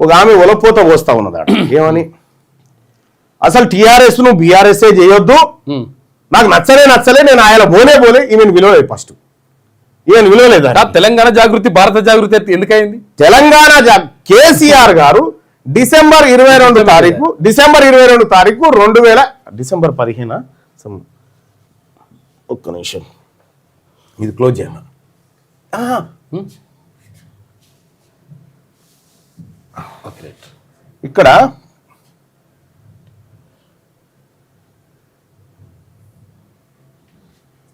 ఒక ఆమె ఒలపోత పోస్తా ఉన్నదాడ ఏమని అసలు టీఆర్ఎస్ ను బీఆర్ఎస్ఏ చేయొద్దు, నాకు నచ్చలే నేను ఆయన పోలే ఈమెను విలువలేదు. ఫస్ట్ ఈమెను విలువలేదు. తెలంగాణ జాగృతి భారత జాగృతి ఎందుకైంది? తెలంగాణ కేసీఆర్ గారు డిసెంబర్ 22 తారీఖు డిసెంబర్ 15 ఒక్క నిమిషం ఇది క్లోజ్ చేయమా. ఇక్కడ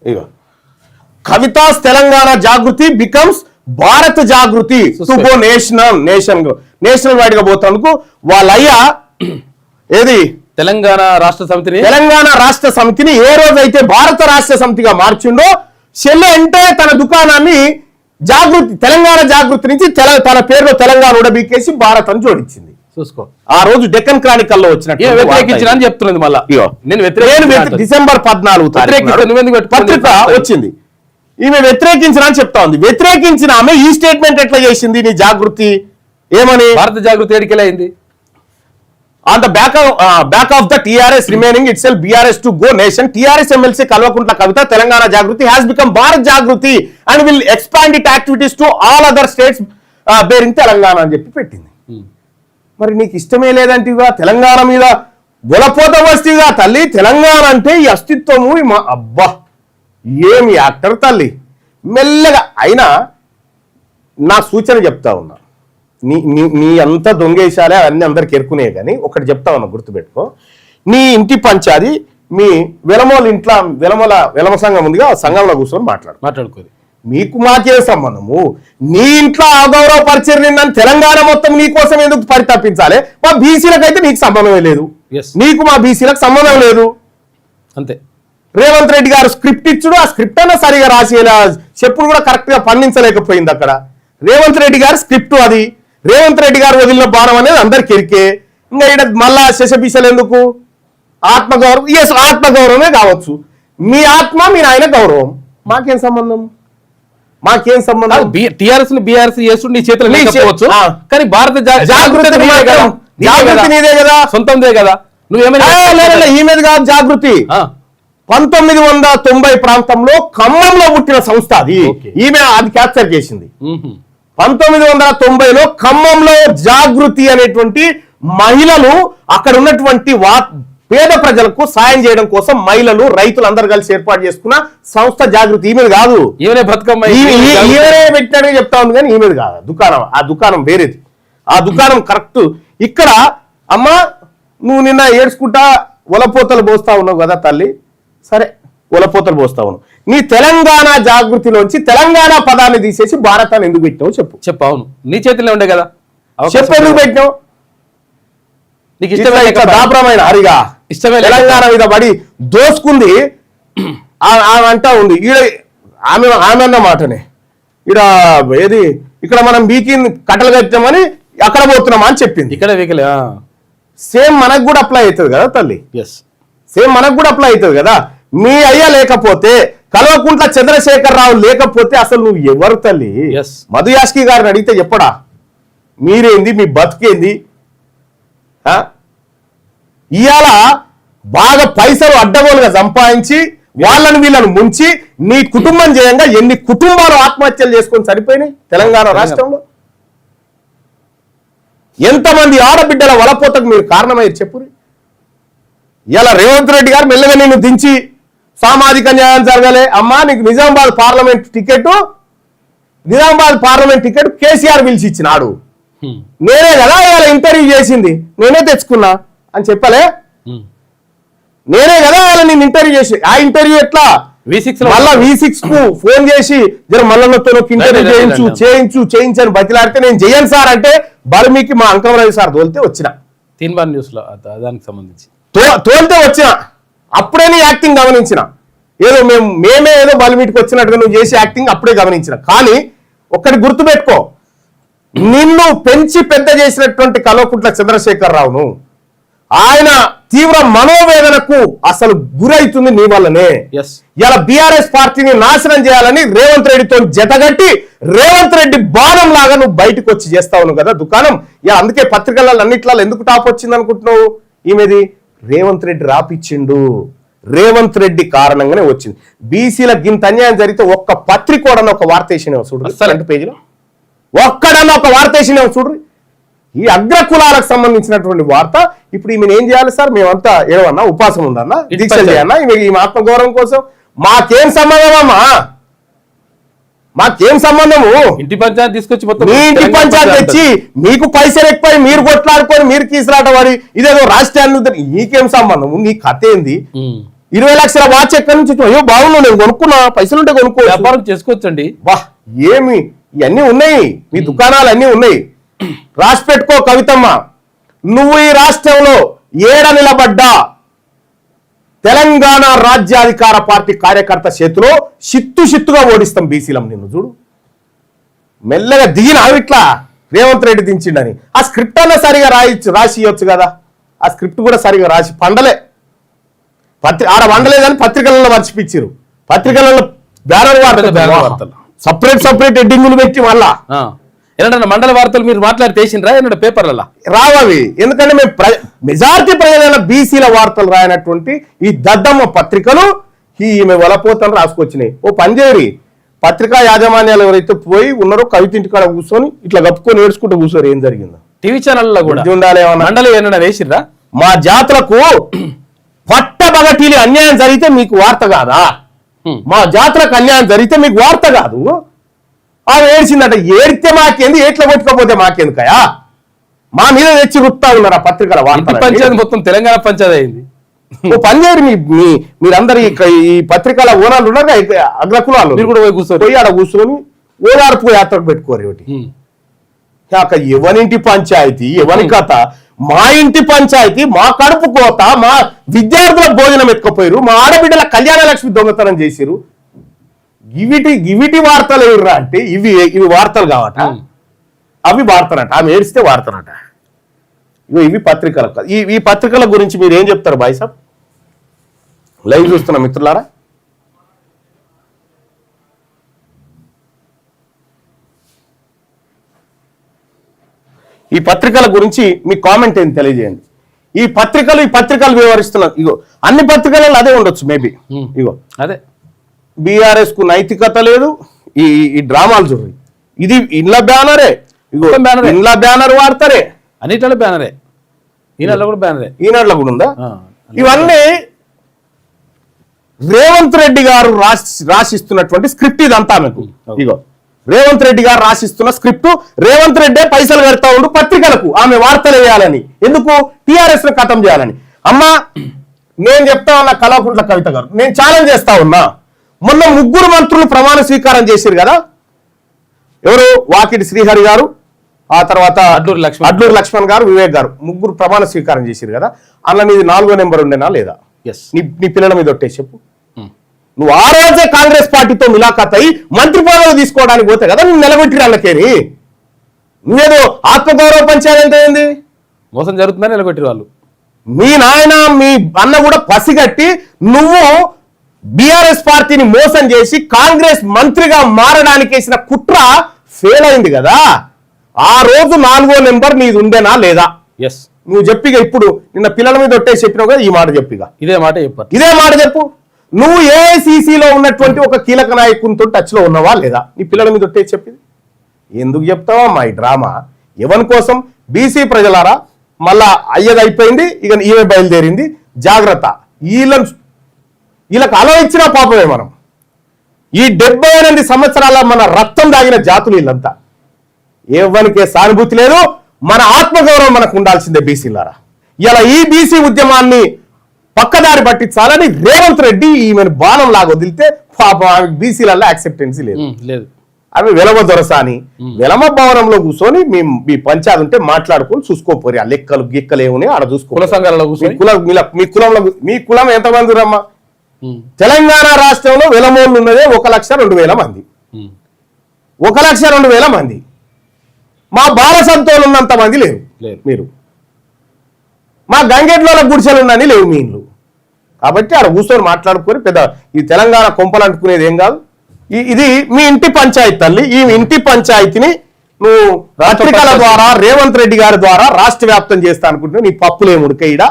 ఇగో కవితాస్ తెలంగాణ జాగృతి బికమ్స్ భారత జాగృతి టు గో నేషనల్ వైడ్ గా పోతానికి వాళ్ళయ్యా ఏది తెలంగాణ రాష్ట్ర సమితిని ఏ రోజైతే భారత రాష్ట్ర సమితిగా మార్చిండో చెల్లె అంటే తన దుకాణాన్ని తెలంగాణ జాగృతి నుంచి తన పేరులో తెలంగాణ ఉడబీకేసి భారత్ అని జోడించింది. చూసుకో ఆ రోజు డెక్కన్ క్రానికల్లో వచ్చినట్టు వ్యతిరేకించిన చెప్తున్నది. మళ్ళా నేను డిసెంబర్ 14 పత్రిక వచ్చింది, ఈమె వ్యతిరేకించిన అని చెప్తా ఉంది. వ్యతిరేకించిన ఆమె ఈ స్టేట్మెంట్ ఎట్లా చేసింది? నీ జాగృతి ఏమని భారత జాగృతి ఎడికెళ్ళైంది? On the back of the TRS remaining itself BRS to go nation, TRS MLC Kalvakuntla Kavita Telangana Jagruti has become Bharat Jagruti and will expand its activities to all other states bearing Telangana అని చెప్పి పెట్టింది. మరి నీకు ఇష్టమే లేదంటివా తెలంగాణ మీద బొలపోత వస్తీగా తల్లి? తెలంగాణ అంటే ఈ అస్తిత్వము అబ్బా ఏమి యాక్టర్ తల్లి. మెల్లగా అయినా నా సూచన చెప్తా ఉన్నా, నీ అంతా దొంగేశాలే అవన్నీ అందరికి ఎరుకునే కానీ ఒకటి చెప్తా ఉన్నా గుర్తుపెట్టుకో. నీ ఇంటి పంచాది మీ వెలమ సంఘం ఉందిగా, సంఘంలో కూర్చొని మాట్లాడుకోదు. మీకు మాకే సంబంధము? నీ ఇంట్లో అగౌరవపరిచారు నిన్నని తెలంగాణ మొత్తం నీ కోసం ఎందుకు పరితపించాలి? మా బీసీలకు అయితే నీకు సంబంధమే లేదు, నీకు మా బీసీలకు సంబంధం లేదు అంతే. రేవంత్ రెడ్డి గారు స్క్రిప్ట్ ఇచ్చుడు, ఆ స్క్రిప్ట్ అన్నా సరిగా రాసేలా చెప్పుడు కూడా కరెక్ట్ గా పండించలేకపోయింది. అక్కడ రేవంత్ రెడ్డి గారు స్క్రిప్ట్ అది, రేవంత్ రెడ్డి గారు వదిలిన బాణం అనేది అందరికి ఎరికే. ఇంకా ఇక్కడ మళ్ళా శశబీసలు ఎందుకు? ఆత్మగౌరవం, ఆత్మగౌరవమే కావచ్చు. మీ ఆత్మ మీ నాయన గౌరవం, మాకేం సంబంధం? టిఆర్ఎస్ బీఆర్ఎస్ చేస్తుండే నీ చేతులు లేకపోవచ్చు, కానీ భారత జాగృతి నీదే కదా, సొంతందే కదా. నువ్వేమైనా ఈమెది కాదు జాగృతి. 1990 ప్రాంతంలో ఖమ్మంలో పుట్టిన సంస్థ అది. ఈమె అది క్యాప్చర్ చేసింది. 1990లో ఖమ్మంలో జాగృతి అనేటువంటి మహిళలు అక్కడ ఉన్నటువంటి పేద ప్రజలకు సాయం చేయడం కోసం మహిళలు రైతులు అందరు కలిసి ఏర్పాటు చేసుకున్న సంస్థ జాగృతి. ఈమెది కాదు, ఈమెనే బతుకమ్మ ఈమెనే పెట్టినట్టుగా చెప్తా ఉంది కానీ ఈమెది కాదు. దుకాణం, ఆ దుకాణం వేరేది. ఆ దుకాణం కరెక్ట్. ఇక్కడ అమ్మ నువ్వు నిన్న ఏడ్చుకుంటా ఒలపోతలు పోస్తా ఉన్నావు కదా తల్లి, సరే ఒలపోతలు పోస్తా ఉన్నావు. నీ తెలంగాణ జాగృతిలోంచి తెలంగాణ పదాన్ని తీసేసి భారతాన్ని ఎందుకు పెట్టినావు చెప్పు. అవును, నీ చేతిలో ఉండే కదా, చెప్పు ఎందుకు పెట్టినావు? నీకు ఇష్టమే దాపరమైన హరిగా ఇష్టమే తెలంగాణ మీద పడి దోసుకుంది ఆమె అంటా ఉంది. ఈడ ఆమె అన్న మాటనే ఈడ ఏది ఇక్కడ మనం బీకి కట్టలు కట్టామని అక్కడ పోతున్నామా అని చెప్పింది. ఇక్కడ వీకలే సేమ్ మనకు కూడా అప్లై అవుతుంది కదా తల్లి, సేమ్ మనకు కూడా అప్లై అవుతుంది కదా. మీ అయ్య లేకపోతే కల్వకుంట్ల చంద్రశేఖరరావు లేకపోతే అసలు నువ్వు ఎవరు తల్లి? మధు యాష్కి గారిని అడిగితే చెప్పడా మీరేంది, మీ బతుకేంది? ఇవాళ బాగా పైసలు అడ్డగోలుగా సంపాదించి వాళ్ళని వీళ్ళని ముంచి నీ కుటుంబం చేయంగా ఎన్ని కుటుంబాలు ఆత్మహత్యలు చేసుకొని చనిపోయినాయి తెలంగాణ రాష్ట్రంలో? ఎంతమంది ఆడబిడ్డల వలపోతకు మీరు కారణమయ్యారు చెప్పురి. ఇలా రేవంత్ రెడ్డి గారు మెల్లగా నిన్ను దించి సామాజిక న్యాయం జరగాలి అమ్మా, నీకు నిజామాబాద్ పార్లమెంట్ టికెట్ కేసీఆర్ పిలిచి ఇచ్చినాడు. నేనే కదా ఇలా ఇంటర్వ్యూ చేసింది, నేనే తెచ్చుకున్నా అని చెప్పలే? నేనే కదా ఇలా నేను ఇంటర్వ్యూ చేసి, ఆ ఇంటర్వ్యూ ఎట్లా మళ్ళా V6 కు ఫోన్ చేసి జర మల్లన్నతో ఇంటర్వ్యూ చేయించని బతిలాడితే నేను చెయ్యను సార్ అంటే బర్మీకి మా అంకమరావు సార్ తోలితే వచ్చిన తీన్బార్ న్యూస్ లో దానికి సంబంధించి తోలితే వచ్చిన అప్పుడే నీ యాక్టింగ్ గమనించిన. ఏదో మేమే ఏదో బలిమీటికి వచ్చినట్టుగా నువ్వు చేసే యాక్టింగ్ అప్పుడే గమనించిన. కానీ ఒక్కటి ఆయన తీవ్ర మనోవేదనకు అసలు గురైతుంది నీ వల్లనే. ఇలా బీఆర్ఎస్ పార్టీని నాశనం చేయాలని రేవంత్ రెడ్డితో జతగట్టి రేవంత్ రెడ్డి బాణం లాగా నువ్వు బయటకు వచ్చి చేస్తావు కదా దుకాణం. ఇలా అందుకే పత్రికలలో అన్నిట్లో ఎందుకు టాప్ వచ్చింది అనుకుంటున్నావు? ఈమెది రేవంత్ రెడ్డి రాపిచ్చిండు, రేవంత్ రెడ్డి కారణంగానే వచ్చింది. బీసీల గింత అన్యాయం జరిగితే ఒక్క పత్రికోడన్న ఒక వార్త వేసినావు చూడు, ఫ్రంట్ పేజీలో ఒక్కడన్నా ఒక వార్త వేసినావు చూడు. ఈ అగ్రకులాలకు సంబంధించినటువంటి వార్త. ఇప్పుడు ఈమెను ఏం చేయాలి సార్? మేమంతా ఏమన్నా ఉపాసం ఉందన్నా, దీక్ష చేయన్నా ఈ ఆత్మగౌరవం కోసం? మాకేం సంబంధం అమ్మా? మాకేం సంబంధము? ఇంటి పంచాయతీ తీసుకొచ్చి మొత్తం మీ ఇంటి పంచాయతీ తెచ్చి మీకు పైసలు ఎక్కువ మీరు కొట్లాడుకొని మీరు కీసులాట వారి ఇదేదో రాష్ట్రాన్ని నీకేం సంబంధము? నీ కథ ఏంది? 20 లక్షల వాచ్ ఎక్కడి నుంచి? అయ్యో బాగున్నావు, నేను కొనుక్కున్నా, పైసలుంటే కొనుక్కో, వ్యాపారం చేసుకోవచ్చండి. వా ఏమి ఇవన్నీ ఉన్నాయి, మీ దుకాణాలు అన్నీ ఉన్నాయి. రాసి పెట్టుకో కవితమ్మ, నువ్వు ఈ రాష్ట్రంలో ఏడ నిలబడ్డా తెలంగాణ రాజ్యాధికార పార్టీ కార్యకర్త చేతిలో చిత్తుగా ఓడిస్తాం బీసీలం. నిన్ను చూడు మెల్లగా దిగిన ఇట్లా రేవంత్ రెడ్డి దించిండని. ఆ స్క్రిప్ట్ అన్నా సరిగా రాసి ఇవ్వచ్చు కదా. ఆ స్క్రిప్ట్ కూడా సరిగా రాసి పండలే, ఆడ వండలేదని పత్రికలలో మర్చిపించారు. పత్రికలలో బ్యానర్ వార్తలు సపరేట్ ఎడ్డింగులు పెట్టి మళ్ళా ఏంటంటే మండల వార్తలు మీరు మాట్లాడి తీసిండ్రా ఏంటంటే పేపర్లలో రావవి. ఎందుకంటే మేము మెజారిటీ ప్రజల బీసీల వార్తలు రాయనటువంటి ఈ దద్దమ్మ పత్రికలు ఈమె వలపోతలు రాసుకొచ్చినాయి. ఓ పంజేరి పత్రికా యాజమాన్యాలు ఎవరైతే పోయి ఉన్నారో కవిత ఇంటికాడ కూర్చొని ఇట్లా కప్పుకొని ఏడ్చుకుంటూ కూర్చోరు. ఏం జరిగిందో టీవీ ఛానల్లో కూడా ఉండాలి. మండలి ఏమన్నా వేసిర్రా? మా జాతులకు పట్టబగటీలి అన్యాయం జరిగితే మీకు వార్త కాదా? మా జాతులకు అన్యాయం జరిగితే మీకు వార్త కాదు? ఆమె ఏడ్చిందట. ఏడితే మాకేంది, ఏట్లా కొట్టుకోపోతే మాకెందుకయా? మా మీద తెచ్చి రుత్తా ఉన్నారు ఆ పత్రికల వార్త. పంచాయతీ మొత్తం తెలంగాణ పంచాయతీ అయింది. ఓ పనిచేయరు మీరందరు ఈ పత్రికల ఓనాలు ఉన్నారు, అగ్రకులాలు మీరు కూడా పోయి కూర్చొని పోయి ఆడ కూర్చొని ఓదార్పు యాత్రకు పెట్టుకోరు. ఒకటి ఎవరింటి పంచాయతీ, ఎవరి కథ? మా ఇంటి పంచాయతీ, మా కడుపు కోత, మా విద్యార్థుల భోజనం ఎత్తుకపోయారు, మా ఆడబిడ్డల కళ్యాణ లక్ష్మి దొంగతనం చేసిరు. ఇవిటి వార్తలు ఎవర్రా అంటే ఇవి వార్తలు కావట, అవి వార్తనట. ఆమె ఏడిస్తే వార్తనట. ఇవి పత్రికల. ఈ పత్రికల గురించి మీరు ఏం చెప్తారు బాయ్ సాబ్? లైవ్ చూస్తున్నా మిత్రులారా. ఈ పత్రికల గురించి మీ కామెంట్ ఏంటి తెలియజేయండి. ఈ పత్రికలు వివరిస్తున్నారు. ఇగో అన్ని పత్రికలలో అదే ఉండొచ్చు మేబీ. ఇగో అదే బీఆర్ఎస్ కు నైతికత లేదు. ఈ డ్రామాలు చూడండి. ఇది ఇండ్ల బ్యానరే, ఇగో ఇండ్ల బ్యానర్ వాడతారే, అన్నిట్లో బ్యానరే, ఈనాడులో కూడా బ్యానరే, ఈనాడులో కూడా ఉందా? ఇవన్నీ రేవంత్ రెడ్డి గారు రాసిస్తున్నటువంటి స్క్రిప్ట్ ఇదంతా. మీకు ఇగో రేవంత్ రెడ్డి గారు రాసిస్తున్న స్క్రిప్ట్. రేవంత్ రెడ్డే పైసలు కడతా ఉండు పత్రికలకు ఆమె వార్తలు వేయాలని. ఎందుకు? టీఆర్ఎస్ ను ఖతం చేయాలని. అమ్మా నేను చెప్తా ఉన్నా కల్వకుంట్ల కవిత గారు, నేను ఛాలెంజ్ చేస్తా ఉన్నా. మొన్న 3 మంత్రులు ప్రమాణ స్వీకారం చేశారు కదా. ఎవరు? వాకిటి శ్రీహరి గారు, ఆ తర్వాత అడ్లూరు లక్ష్మణ్ గారు, వివేక్ గారు, 3 ప్రమాణ స్వీకారం చేశారు కదా. అలా నీది 4వ నెంబర్ ఉండేనా లేదా? నీ పిల్లల మీద ఒట్టేసి చెప్పు. నువ్వు ఆ రోజే కాంగ్రెస్ పార్టీతో ములాఖాత్ అయి మంత్రి పదవులు తీసుకోవడానికి పోతే కదా నువ్వు నిలబెట్టిరు అన్నకేని. నువ్వేదో ఆత్మగౌరవ పంచాయతీ ఏంది? మోసం జరుగుతుందని నిలబెట్టిరు వాళ్ళు. మీ నాయన మీ అన్న కూడా పసిగట్టి నువ్వు బీఆర్ఎస్ పార్టీని మోసం చేసి కాంగ్రెస్ మంత్రిగా మారడానికి వేసిన కుట్ర ఫెయిల్ అయింది కదా. ఆ రోజు 4వ నెంబర్ నీది ఉండేనా లేదా? నువ్వు చెప్పిగా. ఇప్పుడు నిన్న పిల్లల మీద ఒట్టేసి చెప్పినావు కదా, ఈ మాట చెప్పిగా. ఇదే మాట చెప్పు. నువ్వు ఏఐసిసిలో ఉన్నటువంటి ఒక కీలక నాయకునితో టచ్ లో ఉన్నావా లేదా? నీ పిల్లల మీద ఒట్టేసి చెప్పింది ఎందుకు చెప్తావా? మా ఈ డ్రామా ఎవరి కోసం? బీసీ ప్రజలారా, మళ్ళా అయ్యది అయిపోయింది, ఇక ఈమె బయలుదేరింది. జాగ్రత్త. వీళ్ళకి అలవ ఇచ్చినా పాపమే. మనం ఈ 78 సంవత్సరాల మన రక్తం దాగిన జాతులు వీళ్ళంతా. ఎవరికే సానుభూతి లేదు. మన ఆత్మగౌరవం మనకు ఉండాల్సిందే బీసీలారా. ఇలా ఈ బీసీ ఉద్యమాన్ని పక్కదారి పట్టించాలని రేవంత్ రెడ్డి ఈమెను బాణం లాగా వదిలితే పాపం ఆమె బీసీలలో యాక్సెప్టెన్సీ లేదు. అవి వెలమ దొరసాని వెలమ భవనంలో కూర్చొని మీ పంచాయతీ ఉంటే మాట్లాడుకొని చూసుకోపోరి. ఆ లెక్కలు గిక్కలు ఏమున్నాయి ఆడ చూసుకో. కుల సంఘాలలో మీ కులం ఎంతమంది రమ్మా? తెలంగాణ రాష్ట్రంలో వెలమోళ్ళు ఉన్నదే 1,02,000 మంది. 1,02,000 మంది. మా బాలసంతోలు ఉన్నంత మంది లేరు. మీరు మా గంగెడ్ల గుడిసెలు ఉన్నాయని లేవు మీ ఇండ్లు. కాబట్టి ఆడ కూర్చొని మాట్లాడుకొని పెద్ద ఈ తెలంగాణ కొంపలు అంటుకునేది ఏం కాదు. ఇది మీ ఇంటి పంచాయతీ తల్లి. ఈ ఇంటి పంచాయతీని నువ్వు పత్రికల ద్వారా రేవంత్ రెడ్డి గారి ద్వారా రాష్ట్ర వ్యాప్తం చేస్తా అనుకుంటున్నావు. నీ పప్పులే ముడికైడా,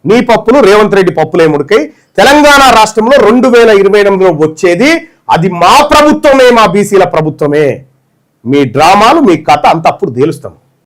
నీ పప్పులు రేవంత్ రెడ్డి పప్పులే ముడికై. తెలంగాణ రాష్ట్రంలో 2028లో వచ్చేది అది మా ప్రభుత్వమే, మా బీసీల ప్రభుత్వమే. మీ డ్రామాలు, మీ కథ అంత అప్పుడు తేలుస్తాం.